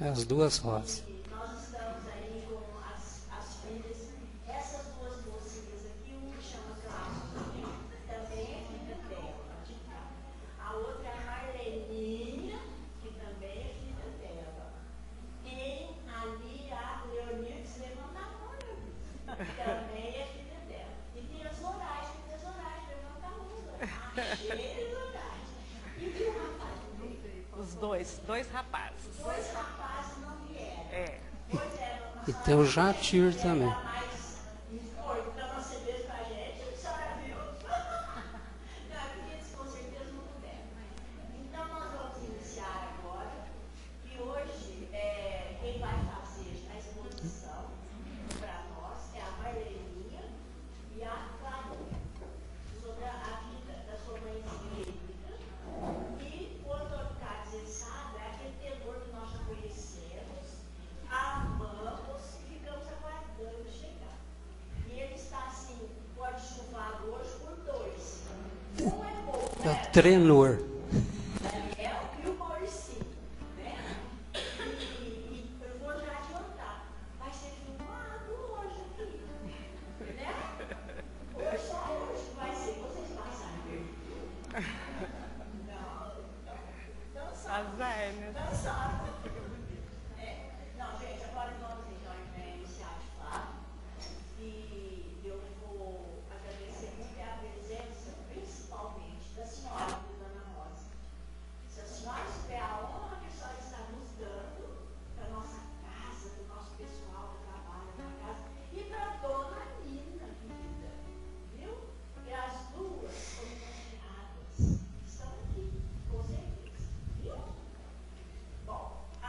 As duas rosas. E nós estamos aí com as filhas, essas duas mocinhas aqui, uma chama Cláudia, também é filha dela, de cá. A outra é a Marleninha, que também é filha dela. Tem ali a Leonir, que levanta a mão, também é filha dela. E tem as Zorais, levanta a mão, cheia de Zorais. E o rapaz não veio? Os dois rapazes. Dois rapazes não vieram. É. Pois é, E tem o Jatir também. mas importando uma cerveja pra gente, a senhora viu? Não, porque eles com certeza não puderam. Então nós vamos iniciar agora. E hoje, quem vai fazer a exposição para nós é a Marleninha e a Cláudia, sobre a vida da sua mãezinha Rita. E o Antônio Carlos, ele sabe, é aquele tenor que nós já conhecemos, amamos e ficamos aguardando chegar. E ele está assim, pode chuvar hoje por dois. Um é bom, É né? o Trenor. Daniel e o Mauricinho, né? E eu vou já adiantar. Vai ser filmado hoje aqui, né? Hoje, só hoje vai ser, vocês vão saber. Não, não sabe. Azar, né? Não sabe. Não, gente, agora vamos então iniciar de fato. E eu vou agradecer muito a presença, principalmente, da senhora Ana Rosa. Se a senhora tiver a honra que a senhora está nos dando para a nossa casa, para o nosso pessoal que trabalha na casa, e para a dona Nina, querida, viu? E as duas como consideradas estão aqui, com certeza, viu? Bom, a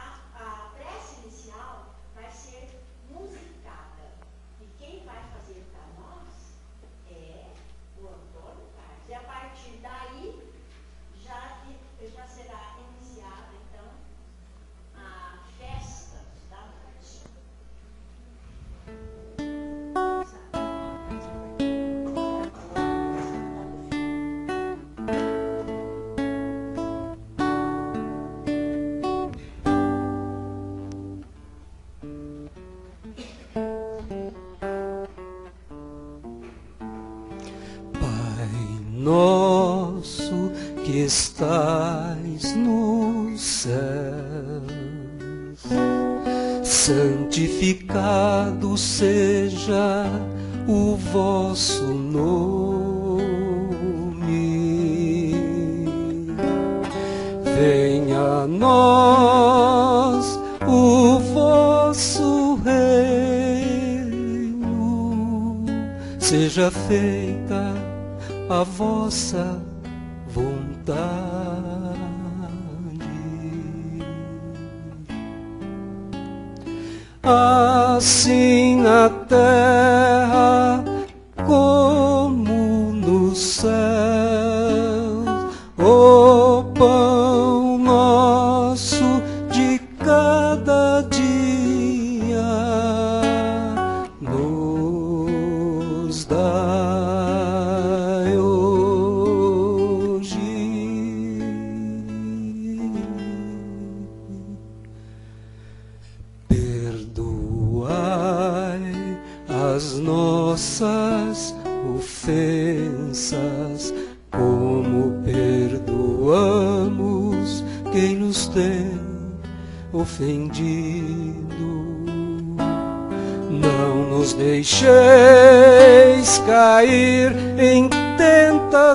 prece inicial vai ser musicada. E quem vai fazer para nós é o Antônio Carlos. E a partir daí já será iniciada, então, a festa da noite. Pai nosso que estais no céu, santificado seja o vosso nome. Venha a nós o vosso reino, seja feita a vossa vontade, assim na terra como no céu. O pão nosso de cada dia nos dai hoje. Perdoai as nossas ofensas, como perdoamos quem nos tem ofendido. Não nos deixeis cair em tentações,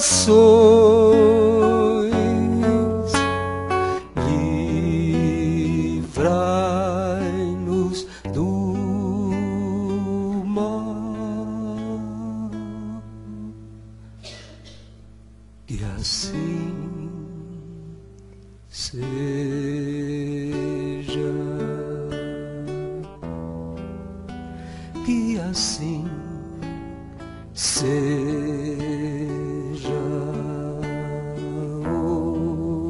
livrai-nos do mal. Que assim seja. Que assim seja. Oh,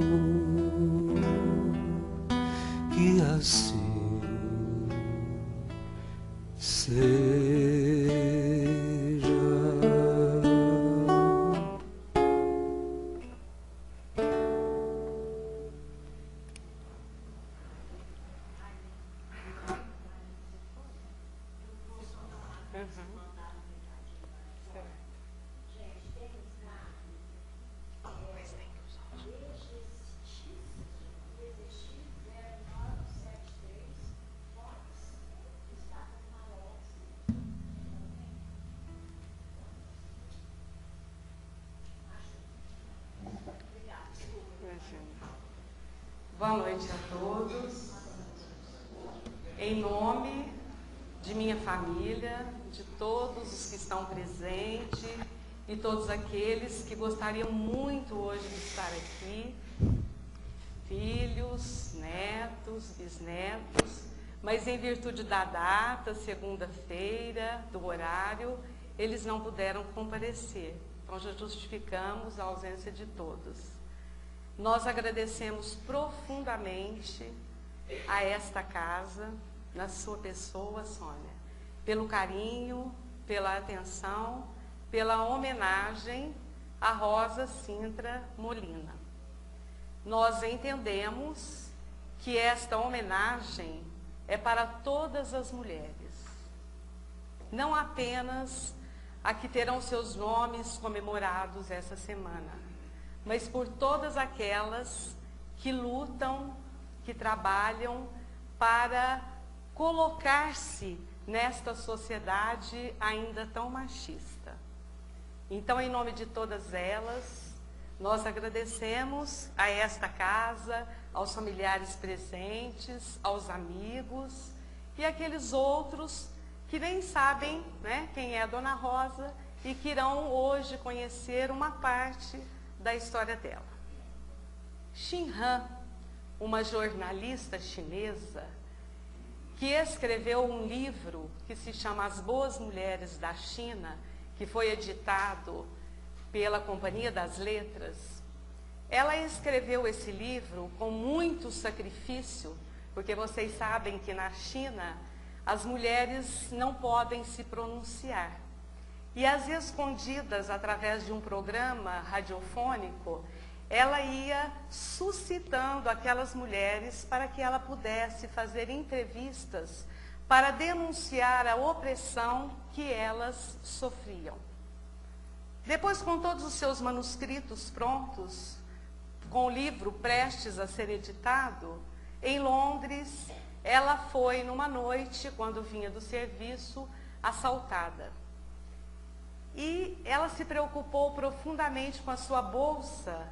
que assim seja. mandaram metade embora. Gente, tem uns carros, DGX-00973 Fox, está com malox. Obrigada, desculpa. Boa noite a todos. Em nome de minha família, de todos os que estão presentes e todos aqueles que gostariam muito hoje de estar aqui, filhos, netos, bisnetos, mas em virtude da data, segunda-feira, do horário, eles não puderam comparecer. Então já justificamos a ausência de todos. Nós agradecemos profundamente a esta casa, na sua pessoa, Sônia, pelo carinho, pela atenção, pela homenagem a Rosa Sintra Molina. Nós entendemos que esta homenagem é para todas as mulheres, não apenas a que terão seus nomes comemorados essa semana, mas por todas aquelas que lutam, que trabalham para colocar-se nesta sociedade ainda tão machista. Então, em nome de todas elas, nós agradecemos a esta casa, aos familiares presentes, aos amigos e aqueles outros que nem sabem, né, quem é a Dona Rosa e que irão hoje conhecer uma parte da história dela. Xin Han, uma jornalista chinesa, que escreveu um livro que se chama As Boas Mulheres da China, que foi editado pela Companhia das Letras. Ela escreveu esse livro com muito sacrifício, porque vocês sabem que na China as mulheres não podem se pronunciar. E às escondidas, através de um programa radiofônico, ela ia suscitando aquelas mulheres para que ela pudesse fazer entrevistas para denunciar a opressão que elas sofriam. Depois, com todos os seus manuscritos prontos, com o livro prestes a ser editado, em Londres, ela foi numa noite, quando vinha do serviço, assaltada. E ela se preocupou profundamente com a sua bolsa,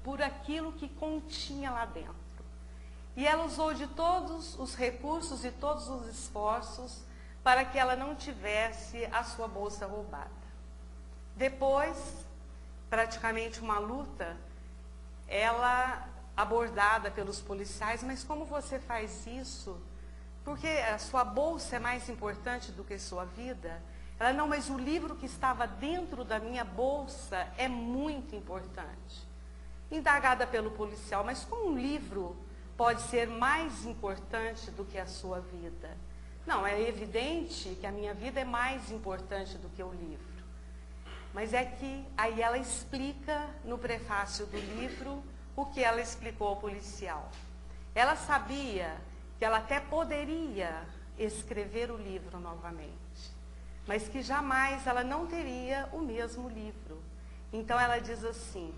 por aquilo que continha lá dentro. E ela usou de todos os recursos e todos os esforços para que ela não tivesse a sua bolsa roubada. Depois, praticamente uma luta, ela abordada pelos policiais, mas como você faz isso? Porque a sua bolsa é mais importante do que sua vida? Ela, não, mas o livro que estava dentro da minha bolsa é muito importante. Indagada pelo policial, mas como um livro pode ser mais importante do que a sua vida? Não, é evidente que a minha vida é mais importante do que o livro. Mas é que aí ela explica no prefácio do livro o que ela explicou ao policial. Ela sabia que ela até poderia escrever o livro novamente, mas que jamais ela não teria o mesmo livro. Então ela diz assim: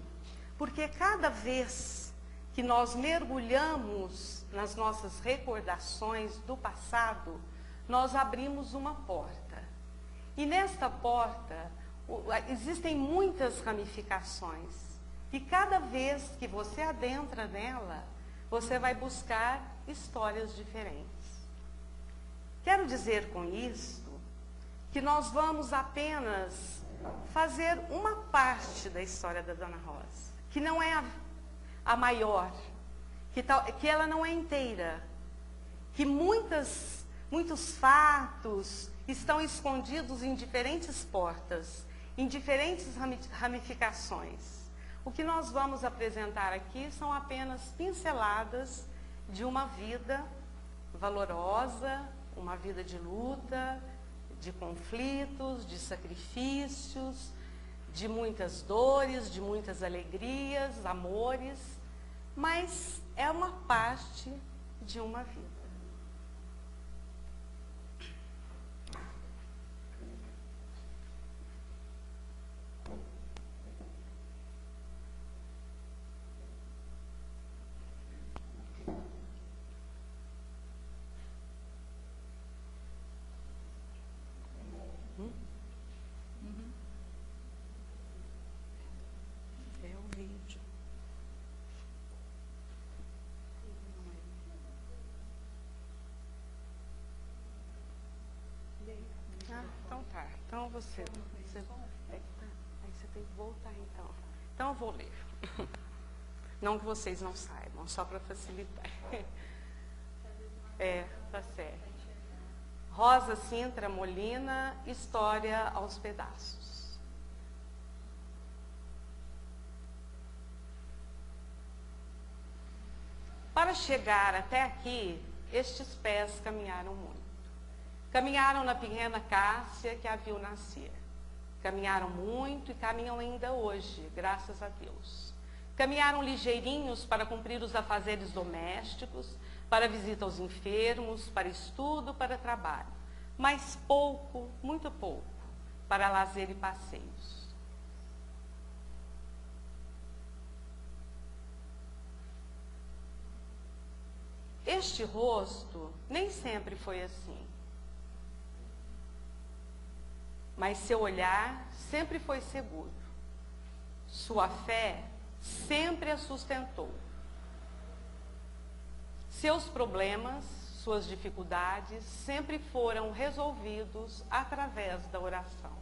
porque cada vez que nós mergulhamos nas nossas recordações do passado, nós abrimos uma porta. E nesta porta existem muitas ramificações. E cada vez que você adentra nela, você vai buscar histórias diferentes. Quero dizer com isto que nós vamos apenas fazer uma parte da história da Dona Rosa, que não é a maior, que ela não é inteira, que muitos fatos estão escondidos em diferentes portas, em diferentes ramificações. O que nós vamos apresentar aqui são apenas pinceladas de uma vida valorosa, uma vida de luta, de conflitos, de sacrifícios, de muitas dores, de muitas alegrias, amores, mas é uma parte de uma vida. Aí você tem que voltar, então. Então, eu vou ler. Não que vocês não saibam, só para facilitar. Tá certo. Rosa Sintra Molina, História aos Pedaços. Para chegar até aqui, estes pés caminharam muito. Caminharam na pequena Cássia que a viu nascer. Caminharam muito e caminham ainda hoje, graças a Deus. Caminharam ligeirinhos para cumprir os afazeres domésticos, para visita aos enfermos, para estudo, para trabalho. Mas pouco, muito pouco, para lazer e passeios. Este rosto nem sempre foi assim. Mas seu olhar sempre foi seguro. Sua fé sempre a sustentou. Seus problemas, suas dificuldades sempre foram resolvidos através da oração.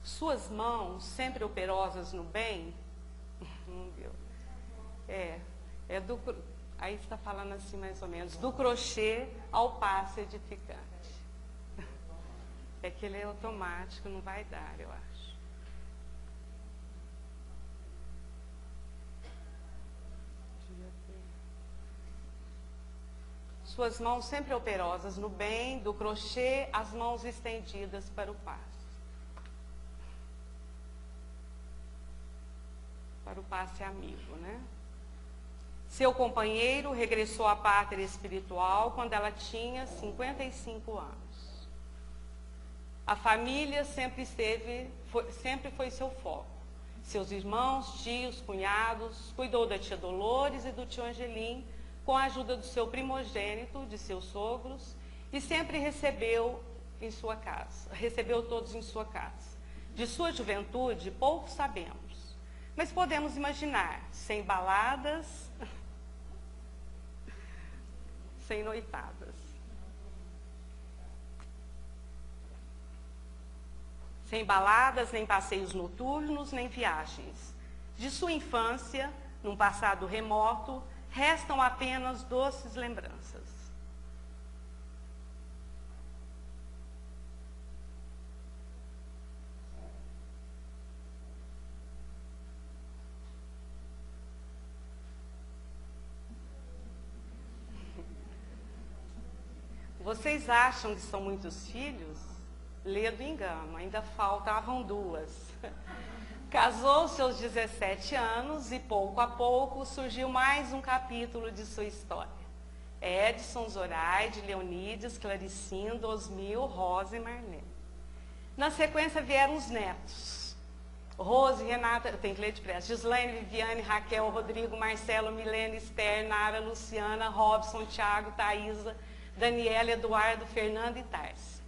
Suas mãos, sempre operosas no bem, aí está falando assim mais ou menos, do crochê ao passe edificante. É que ele é automático, não vai dar, eu acho. Suas mãos sempre operosas no bem, do crochê, as mãos estendidas para o passe. Para o passe amigo, né? Seu companheiro regressou à pátria espiritual quando ela tinha 55 anos. A família sempre foi seu foco. Seus irmãos, tios, cunhados, cuidou da tia Dolores e do tio Angelim, com a ajuda do seu primogênito, de seus sogros, e sempre recebeu todos em sua casa. De sua juventude, pouco sabemos, mas podemos imaginar, sem baladas, sem noitadas. Sem baladas, nem passeios noturnos, nem viagens. De sua infância, num passado remoto, restam apenas doces lembranças. Vocês acham que são muitos filhos? Ledo engano, ainda faltavam 2. Casou-se aos 17 anos e, pouco a pouco, surgiu mais um capítulo de sua história. Edson, Zoraide, Leonides, Claricindo, Osmil, Rosa e Marlene. Na sequência vieram os netos. Rose, Renata, eu tenho que ler depressa. Gislaine, Viviane, Raquel, Rodrigo, Marcelo, Milena, Esther, Nara, Luciana, Robson, Thiago, Thaisa, Daniela, Eduardo, Fernando e Tarsi.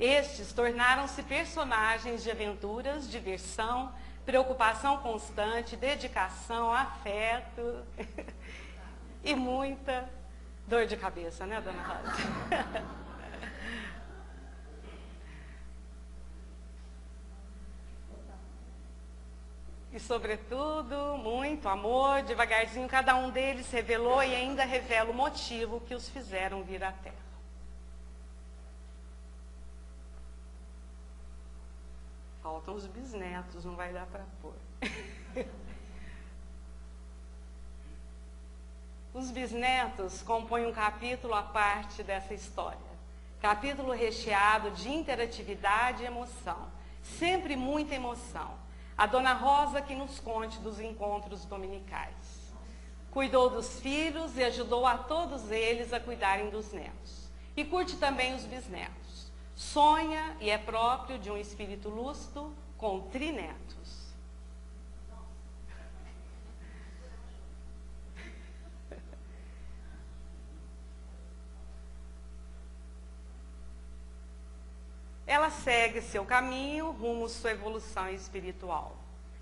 Estes tornaram-se personagens de aventuras, diversão, preocupação constante, dedicação, afeto e muita dor de cabeça, né, dona Rosa? E, sobretudo, muito amor. Devagarzinho, cada um deles revelou e ainda revela o motivo que os fizeram vir à Terra. Faltam os bisnetos, não vai dar para pôr. Os bisnetos compõem um capítulo à parte dessa história. Capítulo recheado de interatividade e emoção. Sempre muita emoção. A dona Rosa que nos conte dos encontros dominicais. Cuidou dos filhos e ajudou a todos eles a cuidarem dos netos. E curte também os bisnetos. Sonha e é próprio de um espírito lúcido com trinetos. Ela segue seu caminho rumo à sua evolução espiritual.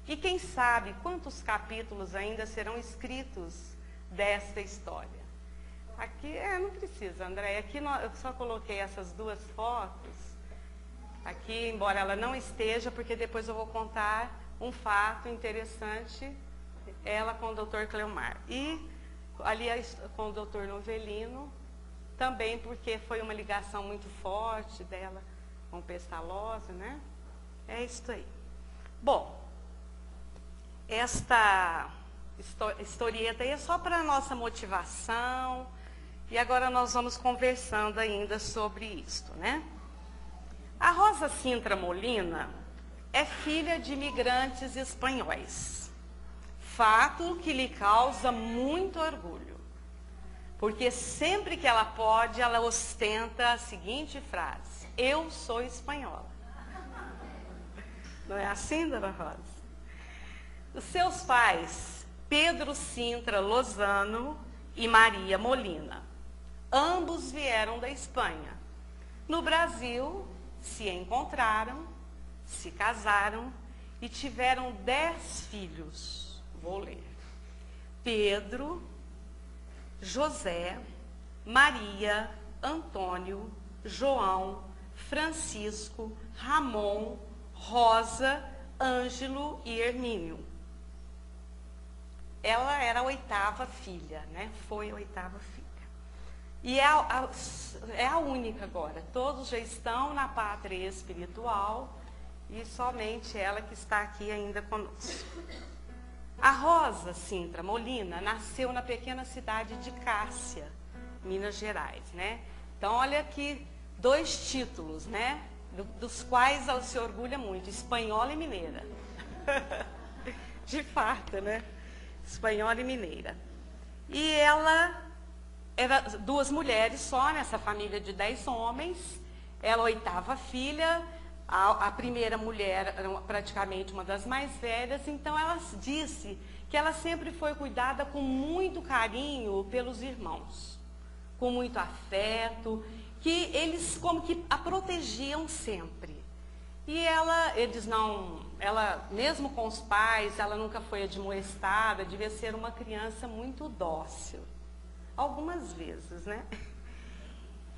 E quem sabe quantos capítulos ainda serão escritos desta história. Aqui, não precisa, André. Aqui eu só coloquei essas duas fotos. Aqui, embora ela não esteja, porque depois eu vou contar um fato interessante, ela com o Dr. Cleomar. E ali com o Dr. Novelino, também porque foi uma ligação muito forte dela com Pestalozzi, né? É isso aí. Bom, esta historieta aí é só para a nossa motivação, e agora nós vamos conversando ainda sobre isto, né? A Rosa Sintra Molina é filha de imigrantes espanhóis, fato que lhe causa muito orgulho, porque sempre que ela pode, ela ostenta a seguinte frase: eu sou espanhola. Não é assim, dona Rosa? Os seus pais, Pedro Sintra Lozano e Maria Molina, ambos vieram da Espanha. No Brasil, se encontraram, se casaram e tiveram 10 filhos. Vou ler. Pedro, José, Maria, Antônio, João, Francisco, Ramon, Rosa, Ângelo e Hermínio. Ela era a 8ª filha, né? Foi a 8ª filha. E é a única agora. Todos já estão na pátria espiritual e somente ela que está aqui ainda conosco. A Rosa Sintra Molina nasceu na pequena cidade de Cássia, Minas Gerais, né? Então, olha aqui 2 títulos, né? Dos quais ela se orgulha muito, espanhola e mineira. De fato, né? Espanhola e mineira. E ela era 2 mulheres só nessa família de 10 homens. Ela 8ª filha, a primeira mulher era praticamente uma das mais velhas. Então ela disse que ela sempre foi cuidada com muito carinho pelos irmãos, com muito afeto, que eles como que a protegiam sempre. E ela mesmo com os pais, ela nunca foi admoestada, devia ser uma criança muito dócil. Algumas vezes, né?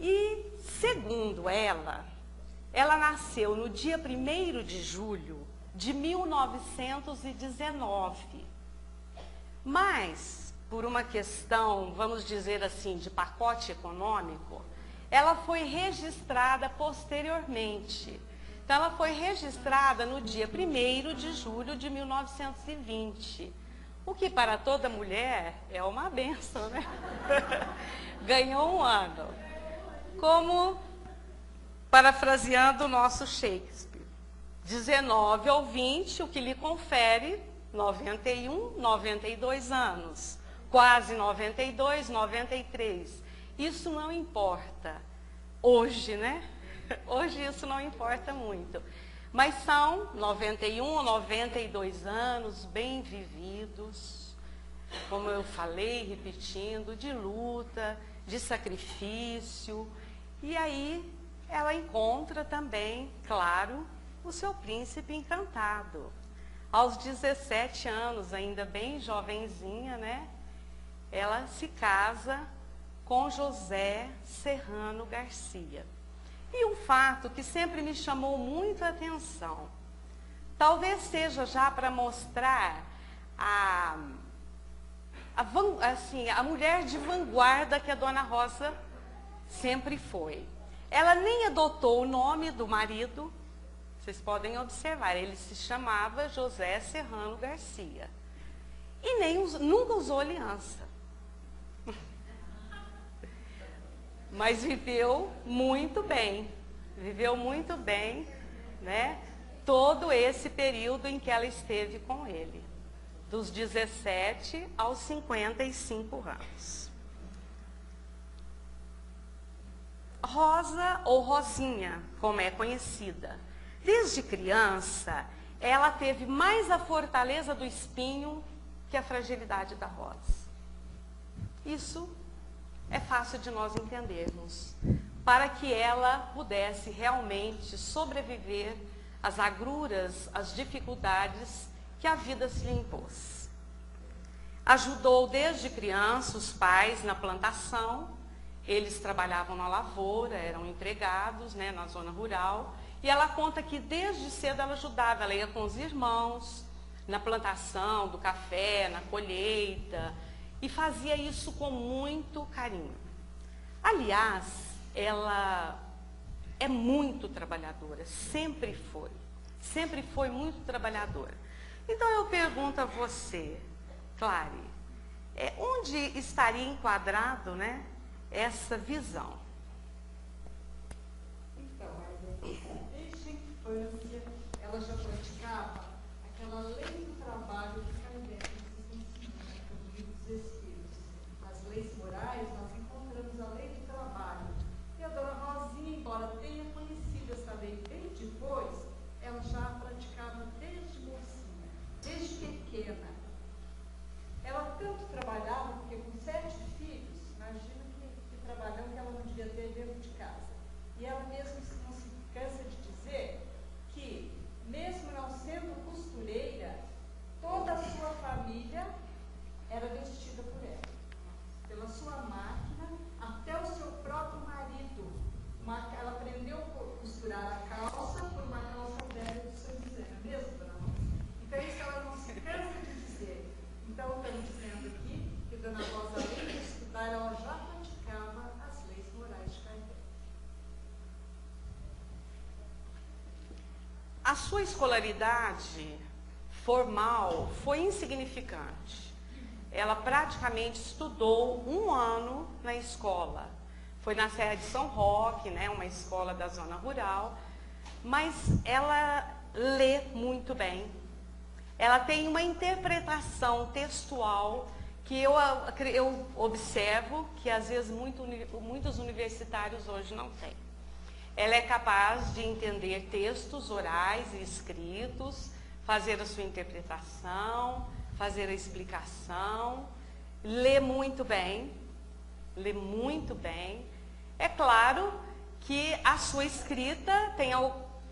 E, segundo ela nasceu no dia 1º de julho de 1919. Mas, por uma questão, vamos dizer assim, de pacote econômico, ela foi registrada posteriormente. Então, ela foi registrada no dia 1º de julho de 1920. O que para toda mulher é uma bênção, né? Ganhou um ano. Como, parafraseando o nosso Shakespeare, 19 ou 20, o que lhe confere 91, 92 anos. Quase 92, 93. Isso não importa. Hoje, né? Hoje isso não importa muito. Mas são 91 ou 92 anos bem vividos, como eu falei, repetindo, de luta, de sacrifício. E aí ela encontra também, claro, o seu príncipe encantado. Aos 17 anos, ainda bem jovenzinha, né? Ela se casa com José Serrano Garcia. E um fato que sempre me chamou muito a atenção, talvez seja já para mostrar a mulher de vanguarda que a Dona Rosa sempre foi. Ela nem adotou o nome do marido, vocês podem observar, ele se chamava José Serrano Garcia. E nunca usou aliança. Mas viveu muito bem, né? Todo esse período em que ela esteve com ele, dos 17 aos 55 anos. Rosa, ou Rosinha, como é conhecida, desde criança, ela teve mais a fortaleza do espinho que a fragilidade da rosa. Isso é fácil de nós entendermos, para que ela pudesse realmente sobreviver às agruras, às dificuldades que a vida se lhe impôs. Ajudou desde criança os pais na plantação. Eles trabalhavam na lavoura, eram empregados, né, na zona rural. E ela conta que desde cedo ela ajudava, ela ia com os irmãos na plantação do café, na colheita, e fazia isso com muito carinho. Aliás, ela é muito trabalhadora, sempre foi muito trabalhadora. Então eu pergunto a você, Clary, onde estaria enquadrado, né, essa visão? Então, desde a infância, ela já praticava aquela lei do trabalho que Kardec nos ensina, né, que é o livro dos Espíritos. Nas leis morais, nós encontramos a lei do trabalho. E a dona Rosinha, embora tenha conhecido essa lei bem depois, ela já praticava desde mocinha, desde pequena. Ela tanto trabalhava, porque com 7 filhos, imagina que trabalhão que ela não devia ter dentro de casa. E ela mesmo não se cansa de dizer que, mesmo não sendo costureira, toda a sua família era vestida por ela. Pela sua máquina, até o seu próprio marido. Ela aprendeu a costurar a calça por uma calça velha do seu José, não é mesmo, dona Rosa? Então isso ela não se cansa de dizer. Então estamos dizendo aqui que dona Rosa, além de estudar, ela já praticava as leis morais de Kardec. A sua escolaridade formal foi insignificante. Ela praticamente estudou 1 ano na escola. Foi na Serra de São Roque, né, uma escola da zona rural, mas ela lê muito bem. Ela tem uma interpretação textual que eu observo que às vezes muitos universitários hoje não têm. Ela é capaz de entender textos orais e escritos, fazer a sua interpretação, fazer a explicação, lê muito bem. É claro que a sua escrita tem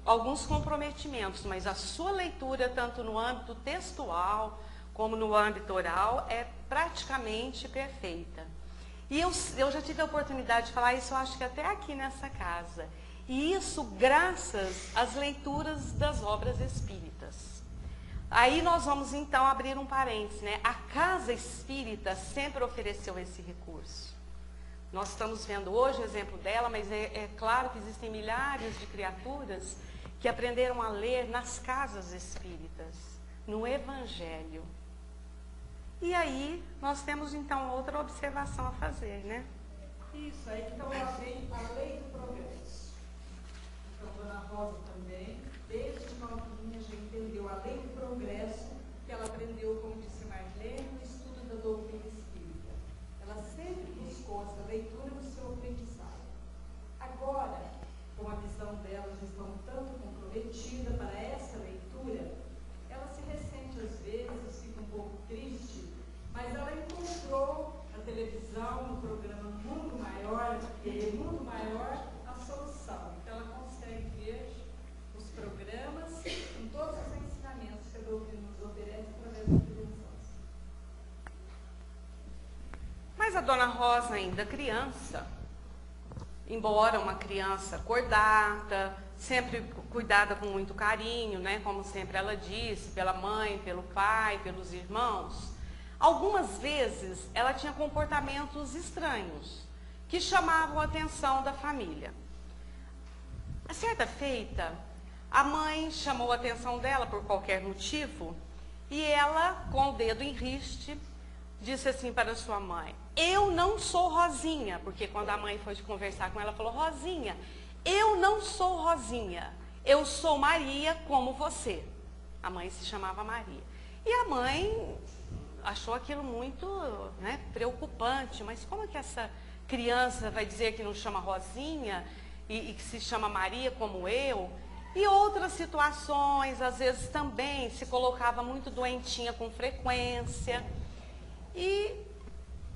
alguns comprometimentos, mas a sua leitura, tanto no âmbito textual como no âmbito oral, é praticamente perfeita. E eu já tive a oportunidade de falar isso, eu acho que até aqui nessa casa. E isso graças às leituras das obras espíritas. Aí nós vamos então abrir um parênteses, né? A Casa Espírita sempre ofereceu esse recurso. Nós estamos vendo hoje o exemplo dela, mas é claro que existem milhares de criaturas que aprenderam a ler nas casas espíritas, no Evangelho. E aí nós temos então outra observação a fazer, né? Isso, aí então ela vem a lei do progresso. Então, dona Rosa também, desde novinha, já entendeu a lei do progresso, que ela aprendeu, como disse Marlene, no estudo da doutrina espírita. Ela sempre buscou essa leitura no seu aprendizado. Agora, com a visão dela já estão tanto comprometida para essa leitura, ela se ressente às vezes, fica um pouco triste, mas ela encontrou na televisão, no programa Mundo Maior, a solução. Então ela consegue ver os programas com todos os ensinamentos que a doutrina nos oferece através da televisão. Mas a dona Rosa, ainda criança, embora uma criança cordata, sempre cuidada com muito carinho, né, como sempre ela disse, pela mãe, pelo pai, pelos irmãos, algumas vezes ela tinha comportamentos estranhos, que chamavam a atenção da família. A certa feita, a mãe chamou a atenção dela por qualquer motivo, e ela, com o dedo em riste, disse assim para sua mãe: eu não sou Rosinha, porque quando a mãe foi conversar com ela, falou: Rosinha, eu não sou Rosinha, eu sou Maria como você. A mãe se chamava Maria. E a mãe achou aquilo muito, né, preocupante, mas como que essa criança vai dizer que não chama Rosinha e que se chama Maria como eu? E outras situações, às vezes também se colocava muito doentinha com frequência. E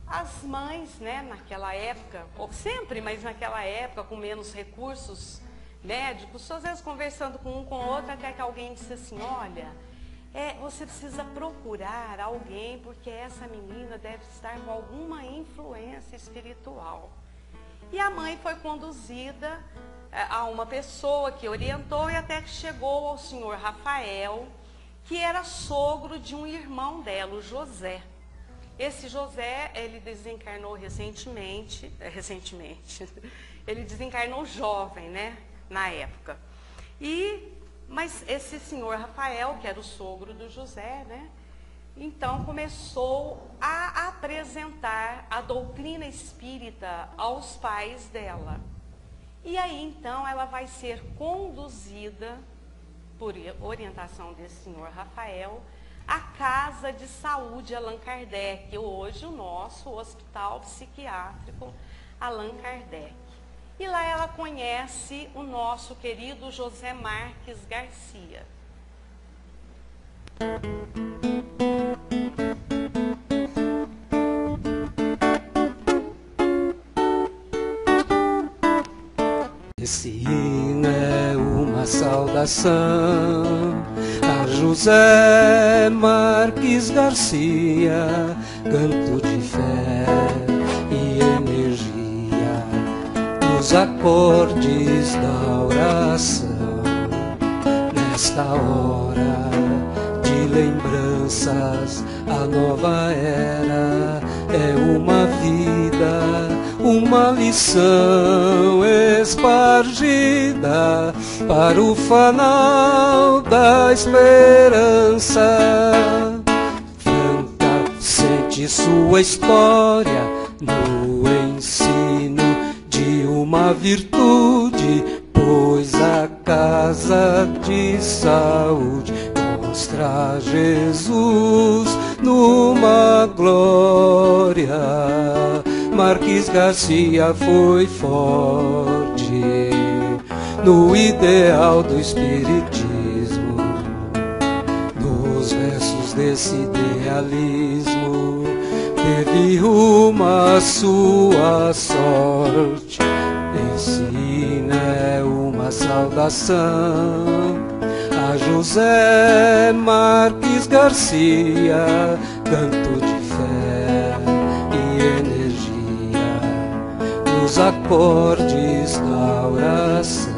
as mães, né, naquela época, ou sempre, mas naquela época, com menos recursos médicos, às vezes conversando com um com o outro, até que alguém disse assim: olha, você precisa procurar alguém, porque essa menina deve estar com alguma influência espiritual. E a mãe foi conduzida a uma pessoa que orientou e até que chegou ao senhor Rafael, que era sogro de um irmão dela, o José. Esse José, ele desencarnou recentemente, ele desencarnou jovem, né, na época. Mas esse senhor Rafael, que era o sogro do José, né, então começou a apresentar a doutrina espírita aos pais dela. E aí então ela vai ser conduzida, por orientação desse senhor Rafael, à Casa de Saúde Allan Kardec, hoje o nosso Hospital Psiquiátrico Allan Kardec. E lá ela conhece o nosso querido José Marques Garcia. Esse hino é uma saudação a José Marques Garcia, canto de fé e energia nos acordes da oração. Nesta hora de lembranças, a nova era é uma vida, uma lição espargida para o fanal da esperança. Franca sente sua história no ensino de uma virtude, pois a Casa de Saúde mostra Jesus numa glória. Marques Garcia foi forte no ideal do espiritismo. Nos versos desse idealismo teve uma sua sorte. Esse hino é uma saudação a José Marques Garcia, canto de fé e energia nos acordes da oração.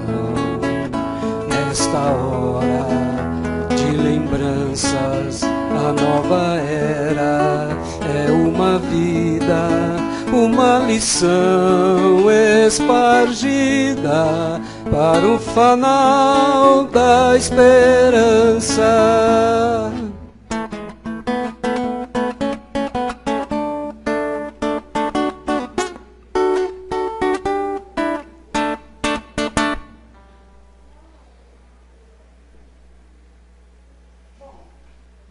Nesta hora de lembranças, a nova era é uma vida, uma lição espargida para o fanal da esperança.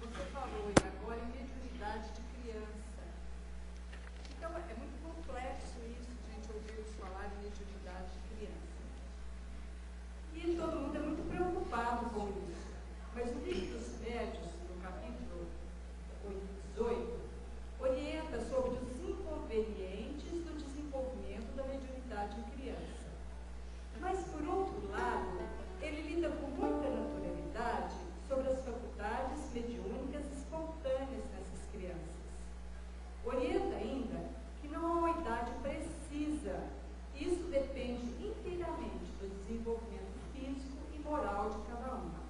Você falou agora em mediunidade de criança. Então, é muito complexo isso, gente, ouvir falar em mediunidade de criança. E todo mundo é muito preocupado com isso. Mas o livro dos médios, no capítulo 18, orienta sobre os inconvenientes do desenvolvimento da mediunidade em criança. Mas, por outro lado, ele lida com muita naturalidade sobre as faculdades mediúnicas espontâneas nessas crianças. Orienta ainda que não há uma idade precisa. Isso depende inteiramente do desenvolvimento físico e moral de cada uma.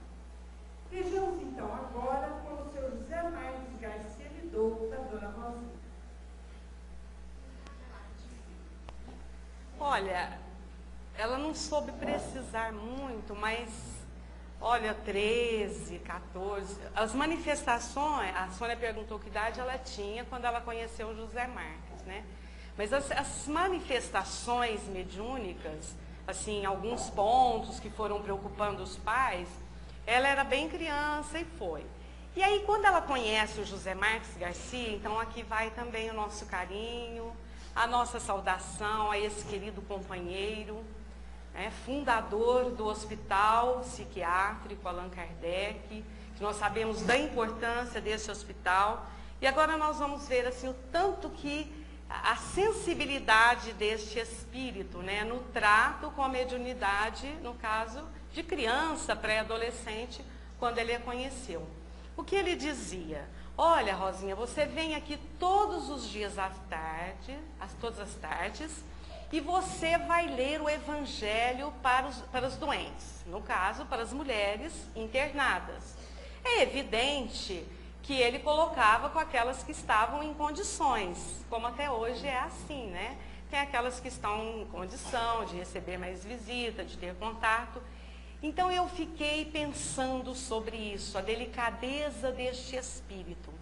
Vejamos então agora como o Sr. José Marques Garcia lidou com a Dona Rosinha. Olha, ela não soube precisar muito, mas olha, 13, 14, as manifestações, a Sônia perguntou que idade ela tinha quando ela conheceu o José Marques, né? Mas as manifestações mediúnicas, assim, alguns pontos que foram preocupando os pais, ela era bem criança e foi. E aí, quando ela conhece o José Marques Garcia, então aqui vai também o nosso carinho, a nossa saudação a esse querido companheiro, fundador do Hospital Psiquiátrico Allan Kardec, que nós sabemos da importância desse hospital. E agora nós vamos ver assim, o tanto que a sensibilidade deste espírito, né, no trato com a mediunidade, no caso de criança, pré-adolescente, quando ele a conheceu. o que ele dizia? Olha, Rosinha, você vem aqui todos os dias à tarde, todas as tardes, e você vai ler o Evangelho para os doentes, no caso, para as mulheres internadas. É evidente que ele colocava com aquelas que estavam em condições, como até hoje é assim, né? Tem aquelas que estão em condição de receber mais visita, de ter contato. Então eu fiquei pensando sobre isso, a delicadeza deste espírito.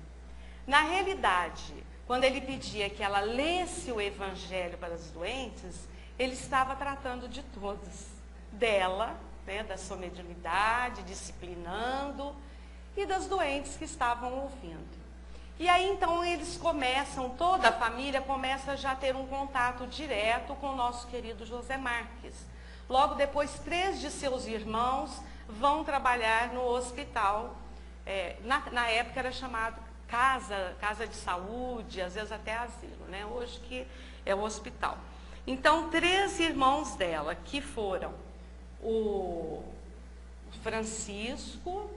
Na realidade, quando ele pedia que ela lesse o Evangelho para os doentes, ele estava tratando de todos, dela, né, da sua mediunidade, disciplinando, e das doentes que estavam ouvindo. E aí então eles começam, toda a família começa já a ter um contato direto com o nosso querido José Marques. Logo depois, 3 de seus irmãos vão trabalhar no hospital. Na época era chamado casa de saúde, às vezes até asilo, né? Hoje que é o hospital. Então, 3 irmãos dela, que foram o Francisco,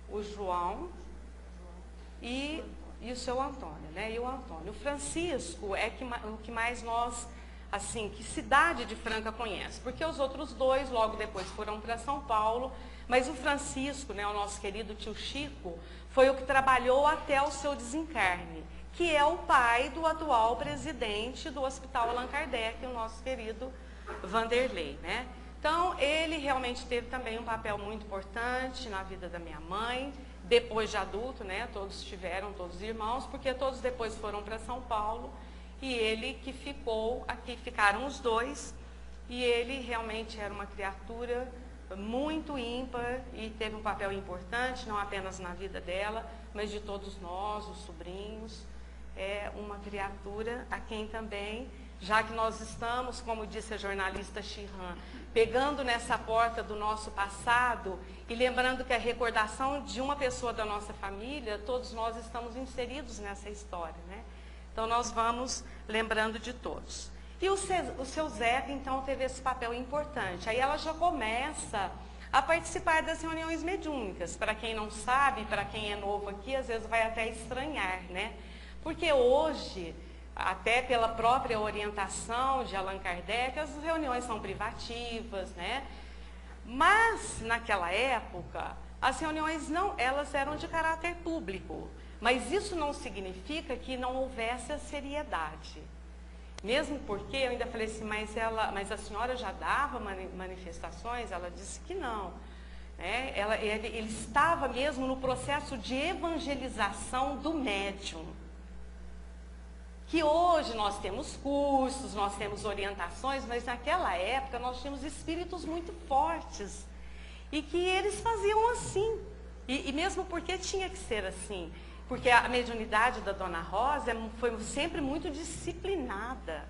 o João e o seu Antônio, né? E o Antônio. O Francisco é o que mais nós, assim, que cidade de Franca conhece, porque os outros 2 logo depois foram para São Paulo, mas o Francisco, né, o nosso querido tio Chico, foi o que trabalhou até o seu desencarne, que é o pai do atual presidente do Hospital Allan Kardec, o nosso querido Vanderlei, né? Então, ele realmente teve também um papel muito importante na vida da minha mãe, depois de adulto, né? Todos irmãos, porque todos depois foram para São Paulo, e ele que ficou, aqui ficaram os 2, e ele realmente era uma criatura muito ímpar e teve um papel importante, não apenas na vida dela, mas de todos nós, os sobrinhos. É uma criatura a quem também, já que nós estamos, como disse a jornalista Chirran, pegando nessa porta do nosso passado e lembrando que a recordação de uma pessoa da nossa família, todos nós estamos inseridos nessa história, né? Então nós vamos lembrando de todos. E o seu Zeca, então, teve esse papel importante. Aí ela já começa a participar das reuniões mediúnicas. Para quem não sabe, para quem é novo aqui, às vezes vai até estranhar, né? Porque hoje, até pela própria orientação de Allan Kardec, as reuniões são privativas, né? Mas, naquela época, as reuniões elas eram de caráter público. Mas isso não significa que não houvesse a seriedade. Mesmo porque eu ainda falei assim, mas a senhora já dava manifestações? Ela disse que não. Né? Ele estava mesmo no processo de evangelização do médium. Que hoje nós temos cursos, nós temos orientações, mas naquela época nós tínhamos espíritos muito fortes. E que eles faziam assim. E mesmo porque tinha que ser assim. Porque a mediunidade da Dona Rosa foi sempre muito disciplinada.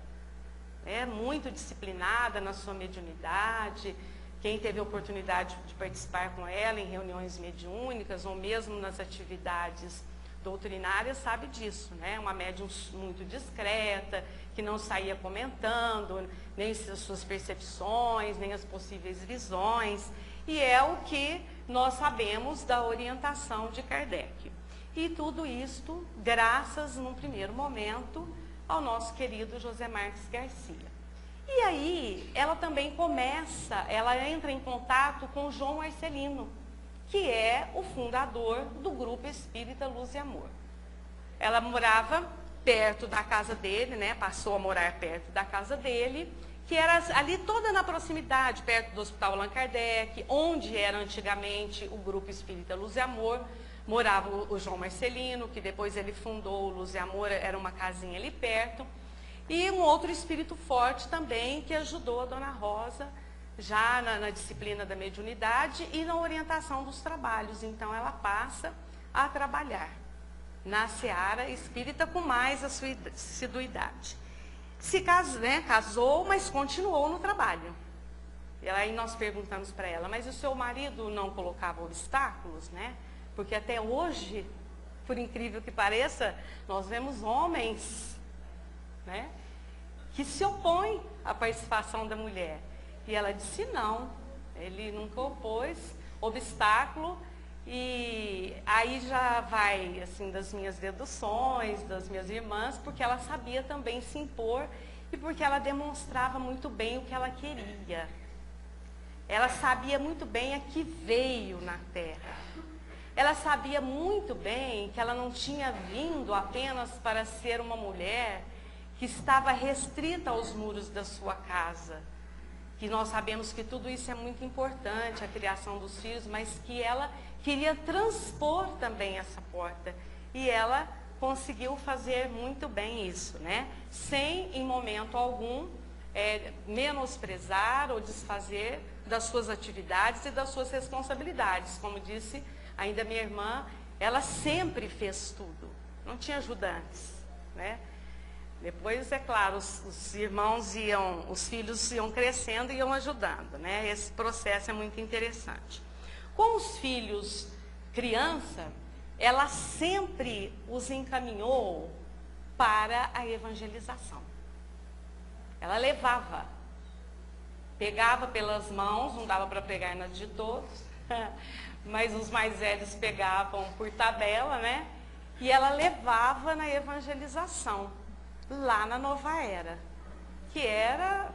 Muito disciplinada na sua mediunidade. Quem teve a oportunidade de participar com ela em reuniões mediúnicas ou mesmo nas atividades doutrinárias sabe disso, né? Uma médium muito discreta, que não saía comentando nem as suas percepções, nem as possíveis visões. E é o que nós sabemos da orientação de Kardec. E tudo isto graças, num primeiro momento, ao nosso querido José Marques Garcia. E aí, ela também ela entra em contato com João Marcelino, que é o fundador do Grupo Espírita Luz e Amor. Ela morava perto da casa dele, né? Passou a morar perto da casa dele, que era ali toda na proximidade, perto do Hospital Allan Kardec, onde era antigamente o Grupo Espírita Luz e Amor. Morava o João Marcelino, que depois ele fundou o Luz e Amor, era uma casinha ali perto. E um outro espírito forte também, que ajudou a Dona Rosa, já na disciplina da mediunidade e na orientação dos trabalhos. Então ela passa a trabalhar na seara espírita com mais assiduidade. Casou, mas continuou no trabalho. E aí nós perguntamos para ela, mas o seu marido não colocava obstáculos, né? Porque até hoje, por incrível que pareça, nós vemos homens, né, que se opõem à participação da mulher. E ela disse não, ele nunca opôs obstáculo, E aí já vai, assim, das minhas deduções, das minhas irmãs, porque ela sabia também se impor e porque ela demonstrava muito bem o que ela queria. Ela sabia muito bem a que veio na Terra. Ela sabia muito bem que ela não tinha vindo apenas para ser uma mulher que estava restrita aos muros da sua casa. Que nós sabemos que tudo isso é muito importante, a criação dos filhos, mas que ela queria transpor também essa porta. E ela conseguiu fazer muito bem isso, né? Sem, em momento algum, menosprezar ou desfazer das suas atividades e das suas responsabilidades. Como disse ainda minha irmã, ela sempre fez tudo, não tinha ajudantes, né? Depois, é claro, os irmãos iam, os filhos iam crescendo e iam ajudando, né? Esse processo é muito interessante. Com os filhos criança, ela sempre os encaminhou para a evangelização. Ela levava, pegava pelas mãos, não dava para pegar nas de todos, mas os mais velhos pegavam por tabela, né? E ela levava na evangelização, lá na Nova Era, que era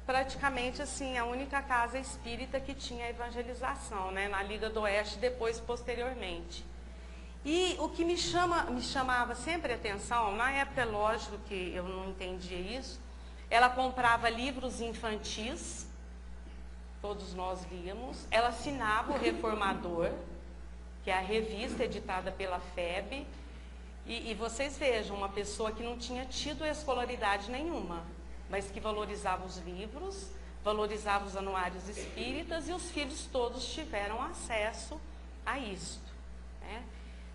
praticamente assim a única casa espírita que tinha evangelização, né? Na Liga do Oeste, depois, posteriormente. E o que me chamava sempre a atenção, na época, lógico que eu não entendia isso, ela comprava livros infantis, todos nós líamos, ela assinava o Reformador, que é a revista editada pela FEB, e vocês vejam, uma pessoa que não tinha tido escolaridade nenhuma, mas que valorizava os livros, valorizava os anuários espíritas, e os filhos todos tiveram acesso a isto, né?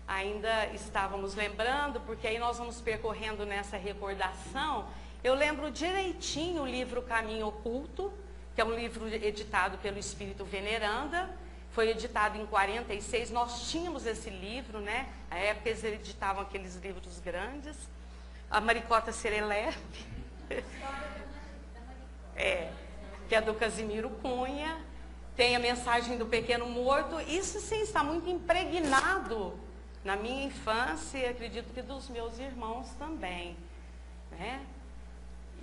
Ainda estávamos lembrando, porque aí nós vamos percorrendo nessa recordação, eu lembro direitinho o livro Caminho Oculto, que é um livro editado pelo Espírito Veneranda, foi editado em 46, nós tínhamos esse livro, né? Na época eles editavam aqueles livros grandes, a Maricota Serelepe, que é do Casimiro Cunha, tem a Mensagem do Pequeno Morto, isso sim está muito impregnado na minha infância e acredito que dos meus irmãos também, né?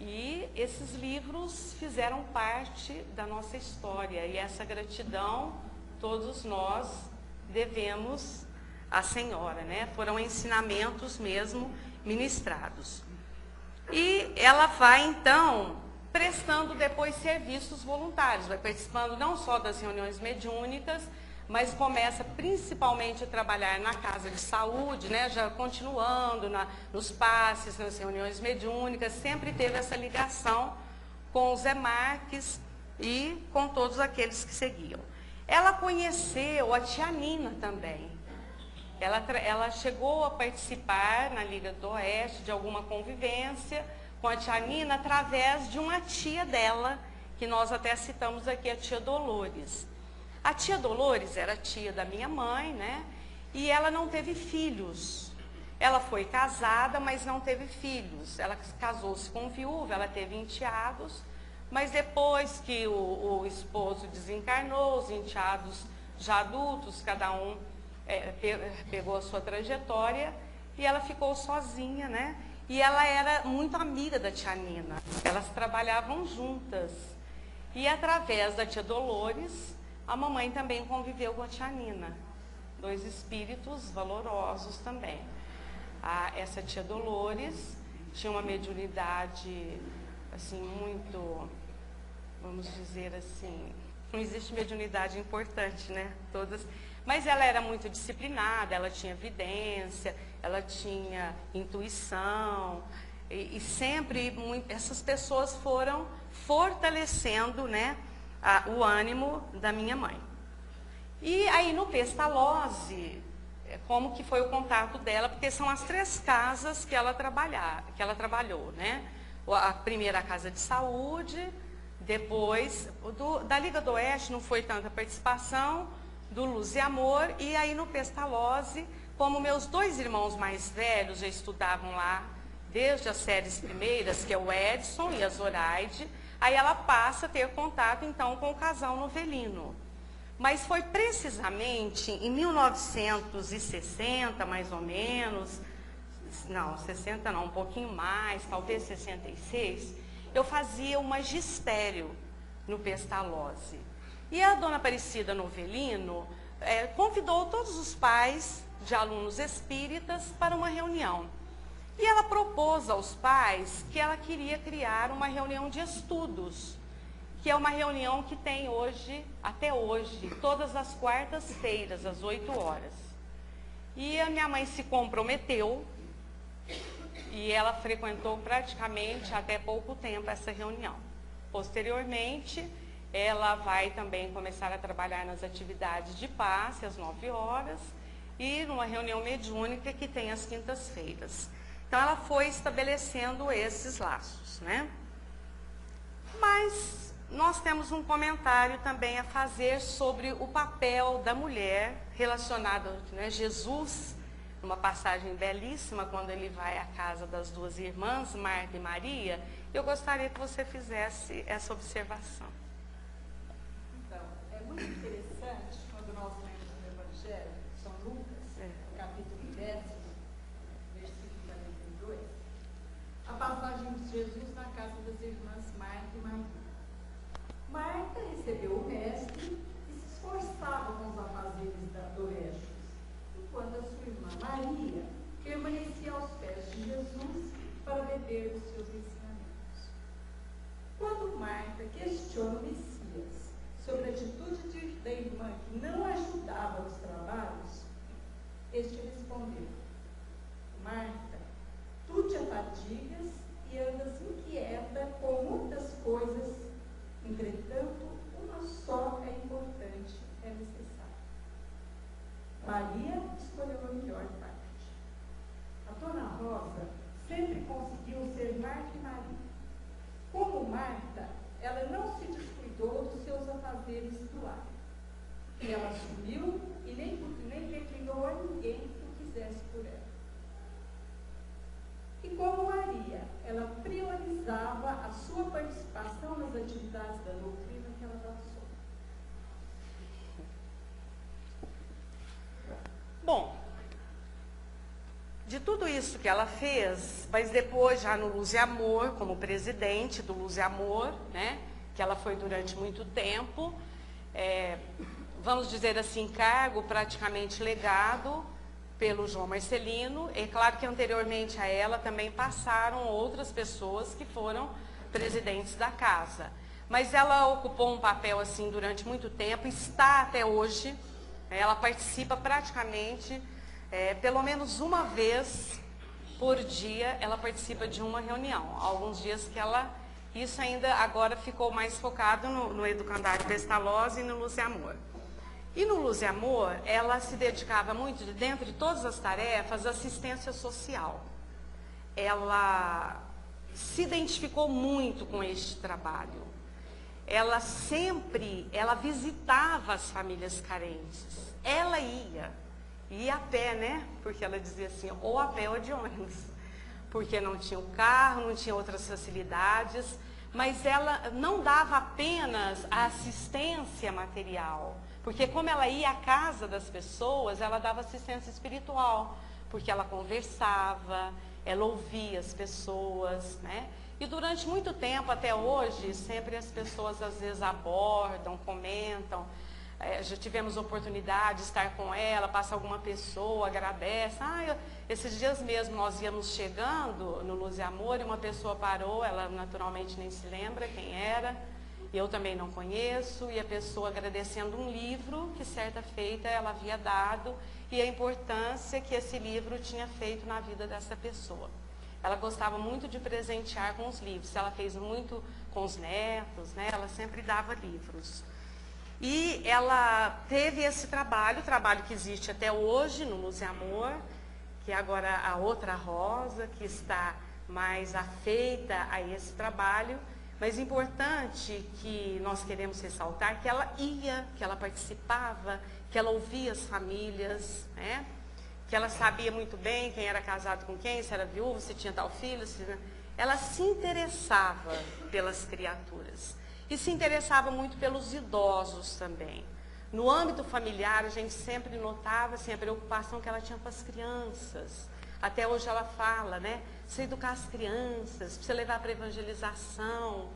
E esses livros fizeram parte da nossa história e essa gratidão todos nós devemos à Senhora, né? Foram ensinamentos mesmo ministrados. E ela vai então prestando depois serviços voluntários, vai participando não só das reuniões mediúnicas, mas começa principalmente a trabalhar na casa de saúde, né? Já continuando nos passes, nas reuniões mediúnicas, sempre teve essa ligação com os Zé Marques e com todos aqueles que seguiam. Ela conheceu a tia Nina também. Ela chegou a participar na Liga do Oeste de alguma convivência com a tia Nina através de uma tia dela, que nós até citamos aqui, a tia Dolores. A tia Dolores era tia da minha mãe, né? E ela não teve filhos. Ela foi casada, mas não teve filhos. Ela casou-se com viúva, ela teve enteados, mas depois que o esposo desencarnou, os enteados já adultos, cada um pegou a sua trajetória e ela ficou sozinha, né? E ela era muito amiga da tia Nina. Elas trabalhavam juntas. E através da tia Dolores, a mamãe também conviveu com a tia Nina. Dois espíritos valorosos também. Essa tia Dolores tinha uma mediunidade, assim, muito, vamos dizer assim, não existe mediunidade importante, né? Todas, mas ela era muito disciplinada, ela tinha vidência, ela tinha intuição, e sempre essas pessoas foram fortalecendo, né, o ânimo da minha mãe. E aí no Pestalozzi, como que foi o contato dela, porque são as 3 casas que ela trabalhou, né? A primeira, a casa de saúde, depois da Liga do Oeste não foi tanta participação, do Luz e Amor, e aí no Pestalozzi, como meus 2 irmãos mais velhos já estudavam lá, desde as séries primeiras, que é o Edson e a Zoraide, aí ela passa a ter contato então com o casal Novelino. Mas foi precisamente em 1960, mais ou menos, não, 60 não, um pouquinho mais, talvez 66, eu fazia o magistério no Pestalozzi. E a dona Aparecida Novelino convidou todos os pais de alunos espíritas para uma reunião. E ela propôs aos pais que ela queria criar uma reunião de estudos, que é uma reunião que tem hoje, até hoje, todas as quartas-feiras, às 8 horas. E a minha mãe se comprometeu, e ela frequentou praticamente até pouco tempo essa reunião. Posteriormente, ela vai também começar a trabalhar nas atividades de passe, às 9 horas, e numa reunião mediúnica que tem às quintas-feiras. Então, ela foi estabelecendo esses laços, né? Mas nós temos um comentário também a fazer sobre o papel da mulher relacionado, né, Jesus, numa passagem belíssima, quando ele vai à casa das duas irmãs, Marta e Maria. Eu gostaria que você fizesse essa observação. Então, é muito interessante quando nós lemos no Evangelho, São Lucas, capítulo 10, versículo 42, a passagem de Jesus na casa das irmãs Marta e Maria. Marta recebeu o mestre e se esforçava com os afazeres domésticos, enquanto a sua irmã Maria permanecia aos pés de Jesus para beber dos seus ensinamentos. Quando Marta questiona o Messias sobre a atitude da irmã que não ajudava nos trabalhos, este respondeu: Marta, tu te afadigas e andas inquieta com muitas coisas, entretanto, uma só é importante, é necessária. Maria escolheu a melhor parte. A dona Rosa sempre conseguiu ser Marta e Maria. Como Marta, ela não se descuidou dos seus afazeres do lar. E ela assumiu e nem reclinou a ninguém que quisesse por ela. E como Maria, ela priorizava a sua participação nas atividades da doutrina que ela abraçou. Bom, de tudo isso que ela fez, mas depois já no Luz e Amor, como presidente do Luz e Amor, né, que ela foi durante muito tempo, vamos dizer assim, cargo praticamente legado pelo João Marcelino. É claro que anteriormente a ela também passaram outras pessoas que foram presidentes da casa. Mas ela ocupou um papel assim durante muito tempo, está até hoje. Ela participa praticamente, pelo menos uma vez por dia, ela participa de uma reunião. Alguns dias que ela... Isso ainda agora ficou mais focado no Educandário Pestalozzi e no Luz e Amor. E no Luz e Amor, ela se dedicava muito, dentro de todas as tarefas, à assistência social. Ela se identificou muito com este trabalho. Ela visitava as famílias carentes. Ela ia a pé, né? Porque ela dizia assim, ou a pé ou de ônibus. Porque não tinha o carro, não tinha outras facilidades. Mas ela não dava apenas a assistência material. Porque como ela ia à casa das pessoas, ela dava assistência espiritual. Porque ela conversava, ela ouvia as pessoas, né? E durante muito tempo, até hoje, sempre as pessoas às vezes abordam, comentam. Já tivemos oportunidade de estar com ela, passa alguma pessoa, agradece. Esses dias mesmo nós íamos chegando no Luz e Amor e uma pessoa parou, ela naturalmente nem se lembra quem era, e eu também não conheço, e a pessoa agradecendo um livro que certa feita ela havia dado e a importância que esse livro tinha feito na vida dessa pessoa. Ela gostava muito de presentear com os livros, ela fez muito com os netos, né? Ela sempre dava livros. E ela teve esse trabalho que existe até hoje no Luz e Amor, que é agora a outra Rosa, que está mais afeita a esse trabalho, mas importante que nós queremos ressaltar que ela ia, que ela participava, que ela ouvia as famílias, né? Que ela sabia muito bem quem era casado com quem, se era viúvo, se tinha tal filho, ela se interessava pelas criaturas. E se interessava muito pelos idosos também. No âmbito familiar, a gente sempre notava assim, a preocupação que ela tinha com as crianças. Até hoje ela fala, né? Precisa educar as crianças, precisa levar para a evangelização.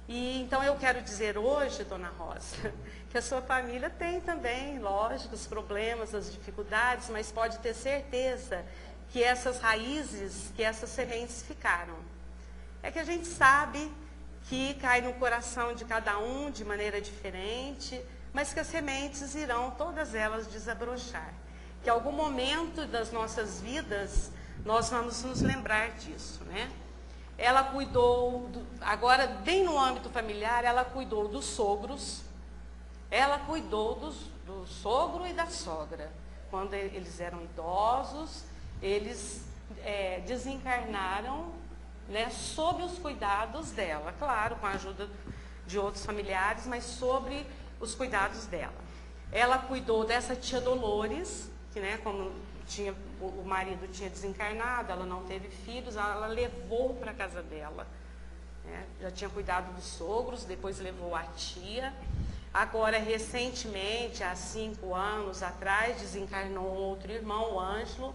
E então eu quero dizer hoje, dona Rosa, que a sua família tem também, lógico, os problemas, as dificuldades, mas pode ter certeza que essas raízes, que essas sementes ficaram. É que a gente sabe que cai no coração de cada um de maneira diferente, mas que as sementes irão, todas elas, desabrochar. Que em algum momento das nossas vidas, nós vamos nos lembrar disso, né? Ela cuidou, agora bem no âmbito familiar, ela cuidou dos sogros, ela cuidou do sogro e da sogra. Quando eles eram idosos, eles desencarnaram, né, sob os cuidados dela, claro, com a ajuda de outros familiares, mas sobre os cuidados dela. Ela cuidou dessa tia Dolores, que, né, como o marido tinha desencarnado, ela não teve filhos, ela levou para a casa dela. Né? Já tinha cuidado dos sogros, depois levou a tia. Agora, recentemente, há 5 anos atrás, desencarnou um outro irmão, o Ângelo.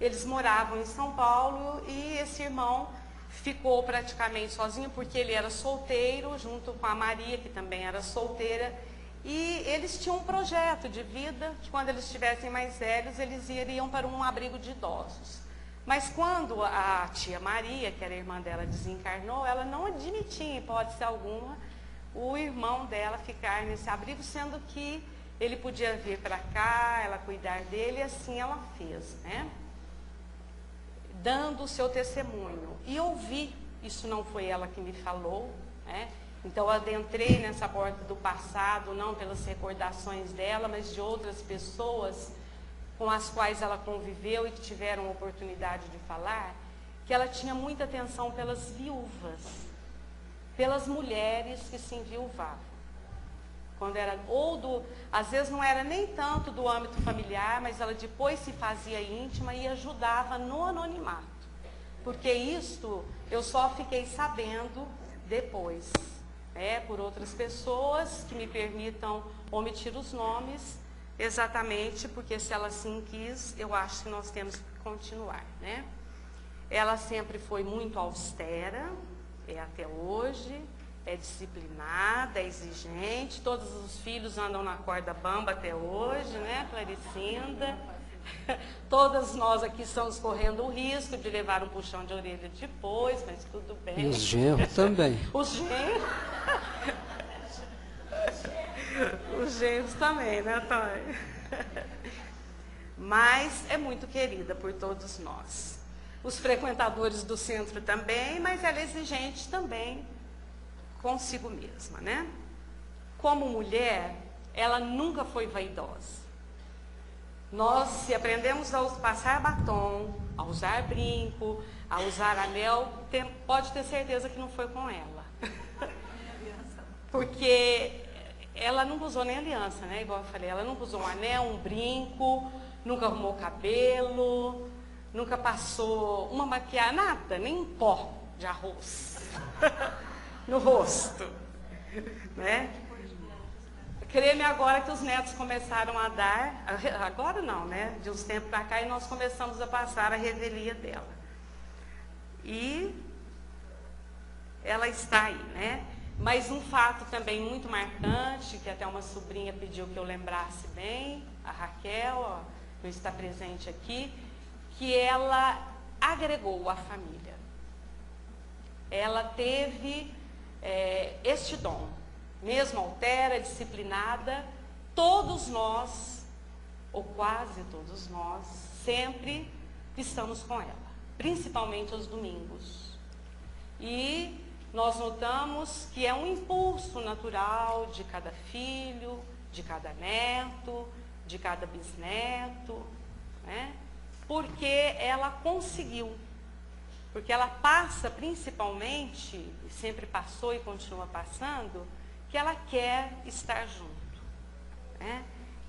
Eles moravam em São Paulo e esse irmão ficou praticamente sozinho, porque ele era solteiro, junto com a Maria, que também era solteira. E eles tinham um projeto de vida, que quando eles estivessem mais velhos, eles iriam para um abrigo de idosos. Mas quando a tia Maria, que era irmã dela, desencarnou, ela não admitia, em hipótese alguma, o irmão dela ficar nesse abrigo, sendo que ele podia vir para cá, ela cuidar dele, e assim ela fez, né? Dando o seu testemunho. E eu vi, isso não foi ela que me falou, né? Então, eu adentrei nessa porta do passado, não pelas recordações dela, mas de outras pessoas com as quais ela conviveu e que tiveram oportunidade de falar, que ela tinha muita atenção pelas viúvas, pelas mulheres que se enviuvavam. Quando era, às vezes não era nem tanto do âmbito familiar, mas ela depois se fazia íntima e ajudava no anonimato. Porque isto eu só fiquei sabendo depois. Por outras pessoas que me permitam omitir os nomes, exatamente porque se ela assim quis, eu acho que nós temos que continuar, né? Ela sempre foi muito austera, até hoje, é disciplinada, é exigente, todos os filhos andam na corda bamba até hoje, né, Claricinda? Todas nós aqui estamos correndo o risco de levar um puxão de orelha depois, mas tudo bem. E os genros também. Os genros? Os genros também, né, Tony? Mas é muito querida por todos nós. Os frequentadores do centro também, mas ela é exigente também consigo mesma, né? Como mulher, ela nunca foi vaidosa. Nós, se aprendemos a passar batom, a usar brinco, a usar anel, pode ter certeza que não foi com ela. Porque ela nunca usou nem aliança, né? Igual eu falei, ela nunca usou um anel, um brinco, nunca arrumou cabelo, nunca passou uma maquiagem, nada, nem um pó de arroz no rosto, né? Crê-me agora que os netos começaram a dar, agora não, né? De uns tempos para cá, e nós começamos a passar a revelia dela. E ela está aí, né? Mas um fato também muito marcante, que até uma sobrinha pediu que eu lembrasse bem, a Raquel, ó, não está presente aqui, que ela agregou a família. Ela teve este dom. Mesmo altera, disciplinada, todos nós, ou quase todos nós, sempre estamos com ela, principalmente aos domingos. E nós notamos que é um impulso natural de cada filho, de cada neto, de cada bisneto, né? Porque ela conseguiu. Porque ela passa principalmente, e sempre passou e continua passando, que ela quer estar junto, né?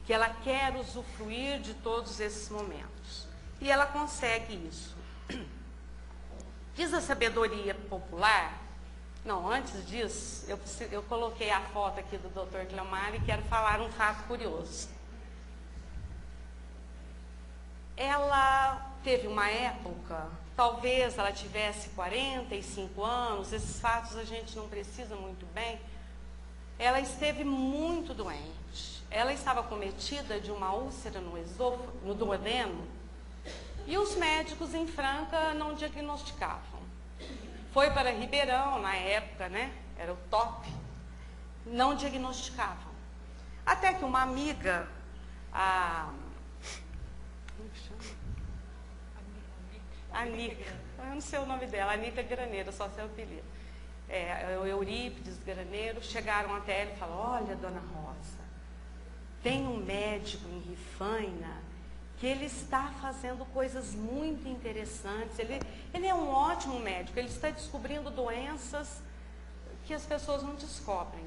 Que ela quer usufruir de todos esses momentos. E ela consegue isso. Diz a sabedoria popular Não, antes disso, eu coloquei a foto aqui do Dr. Cleomar e quero falar um fato curioso. Ela teve uma época, talvez ela tivesse 45 anos, esses fatos a gente não precisa muito bem. Ela esteve muito doente. Ela estava acometida de uma úlcera no esôfago, no duodeno, e os médicos em Franca não diagnosticavam. Foi para Ribeirão, na época, né? Era o top. Não diagnosticavam. Até que uma amiga, como que chama? Anica. Eu não sei o nome dela, Anica Graneiro, só sei o apelido. O Eurípides Graneiro, chegaram até ela e falaram: olha, dona Rosa, tem um médico em Rifaina que ele está fazendo coisas muito interessantes. Ele é um ótimo médico, ele está descobrindo doenças que as pessoas não descobrem.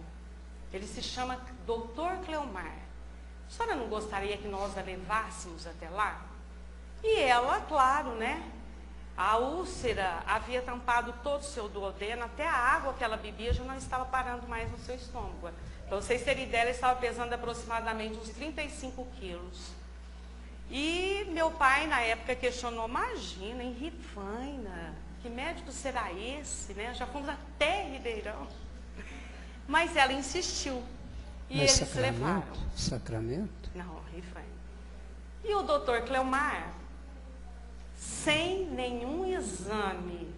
Ele se chama Dr. Cleomar. A senhora não gostaria que nós a levássemos até lá? E ela, claro, né? A úlcera havia tampado todo o seu duodeno, até a água que ela bebia já não estava parando mais no seu estômago. Para vocês terem ideia, ela estava pesando aproximadamente uns 35 quilos. E meu pai, na época, questionou: imagina, em Rifaina, que médico será esse, né? Já fomos até Ribeirão. Mas ela insistiu. E Mas eles levaram. Sacramento? Não, Rifaina. E o doutor Cleomar, sem nenhum exame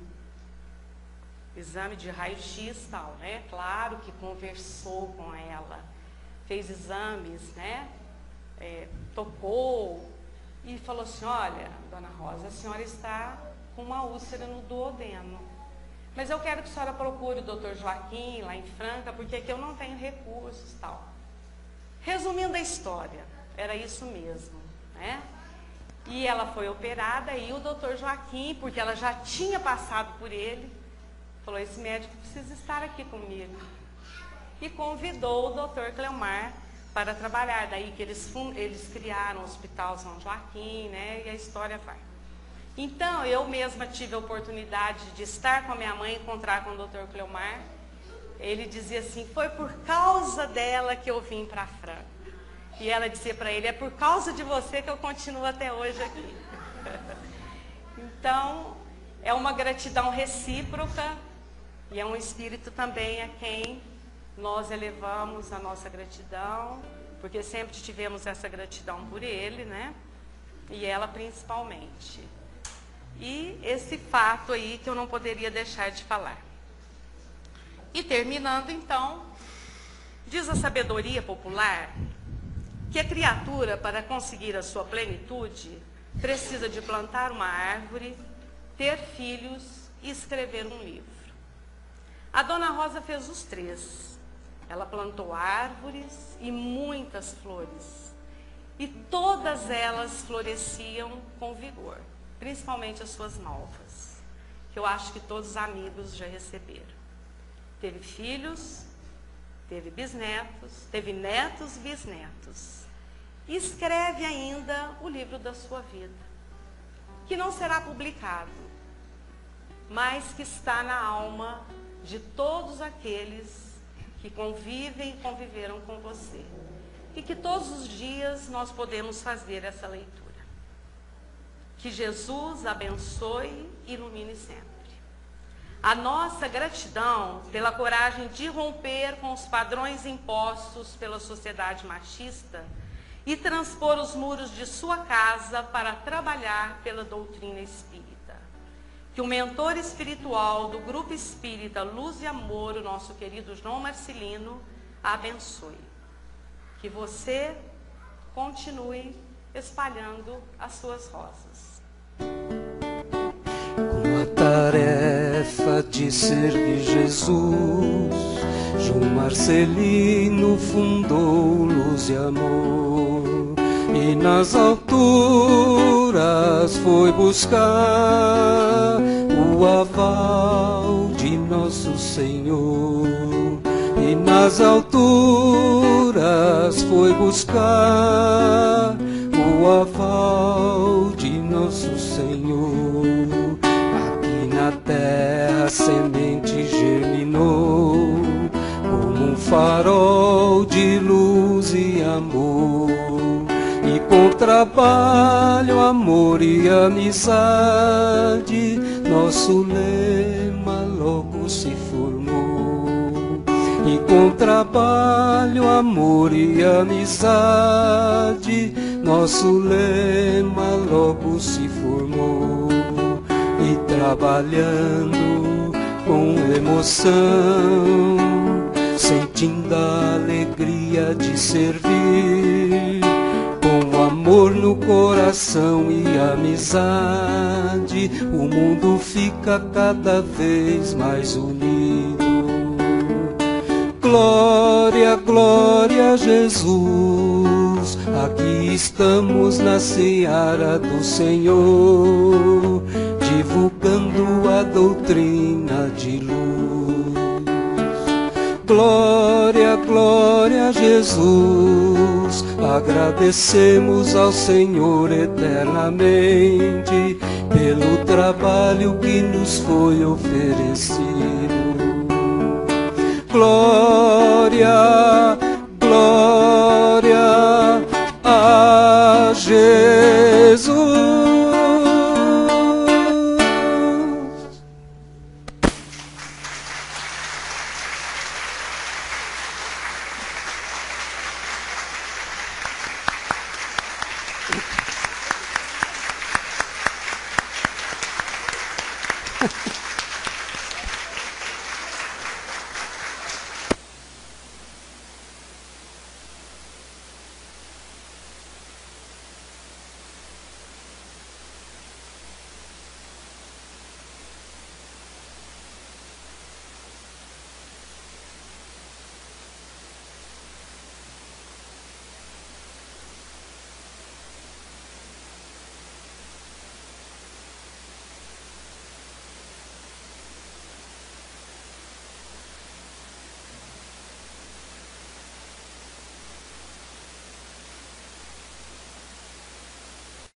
de raio-x e tal, né? Claro que conversou com ela, fez exames, né? Tocou e falou assim: olha, dona Rosa, a senhora está com uma úlcera no duodeno, mas eu quero que a senhora procure o doutor Joaquim lá em Franca, porque aqui eu não tenho recursos e tal. Resumindo a história, era isso mesmo, né? E ela foi operada e o doutor Joaquim, porque ela já tinha passado por ele, falou: esse médico precisa estar aqui comigo. E convidou o doutor Cleomar para trabalhar. Daí que eles criaram o Hospital São Joaquim, né? E a história vai. Então, eu mesma tive a oportunidade de estar com a minha mãe, encontrar com o doutor Cleomar. Ele dizia assim: foi por causa dela que eu vim para Franca. E ela dizia para ele: é por causa de você que eu continuo até hoje aqui. Então, é uma gratidão recíproca e é um espírito também a quem nós elevamos a nossa gratidão, porque sempre tivemos essa gratidão por ele, né? E ela principalmente. E esse fato aí que eu não poderia deixar de falar. E terminando então, diz a sabedoria popular que a criatura, para conseguir a sua plenitude, precisa de plantar uma árvore, ter filhos e escrever um livro. A dona Rosa fez os três. Ela plantou árvores e muitas flores. E todas elas floresciam com vigor, principalmente as suas malvas, que eu acho que todos os amigos já receberam. Teve filhos, teve bisnetos, teve netos, bisnetos. E escreve ainda o livro da sua vida, que não será publicado, mas que está na alma de todos aqueles que convivem e conviveram com você. E que todos os dias nós podemos fazer essa leitura. Que Jesus abençoe e ilumine sempre. A nossa gratidão pela coragem de romper com os padrões impostos pela sociedade machista e transpor os muros de sua casa para trabalhar pela doutrina espírita. Que o mentor espiritual do Grupo Espírita Luz e Amor, o nosso querido João Marcelino, a abençoe. Que você continue espalhando as suas rosas. Com a tarefa de servir Jesus, João Marcelino fundou Luz e Amor. E nas alturas foi buscar o aval de nosso Senhor. E nas alturas foi buscar o aval de nosso Senhor. Aqui na terra a semente germinou farol de luz e amor. E com trabalho, amor e amizade, nosso lema logo se formou. E com trabalho, amor e amizade, nosso lema logo se formou. E trabalhando com emoção, sentindo a alegria de servir, com amor no coração e amizade, o mundo fica cada vez mais unido. Glória, glória a Jesus, aqui estamos na seara do Senhor, divulgando a doutrina de luz. Glória, glória a Jesus, agradecemos ao Senhor eternamente pelo trabalho que nos foi oferecido. Glória, glória a Jesus.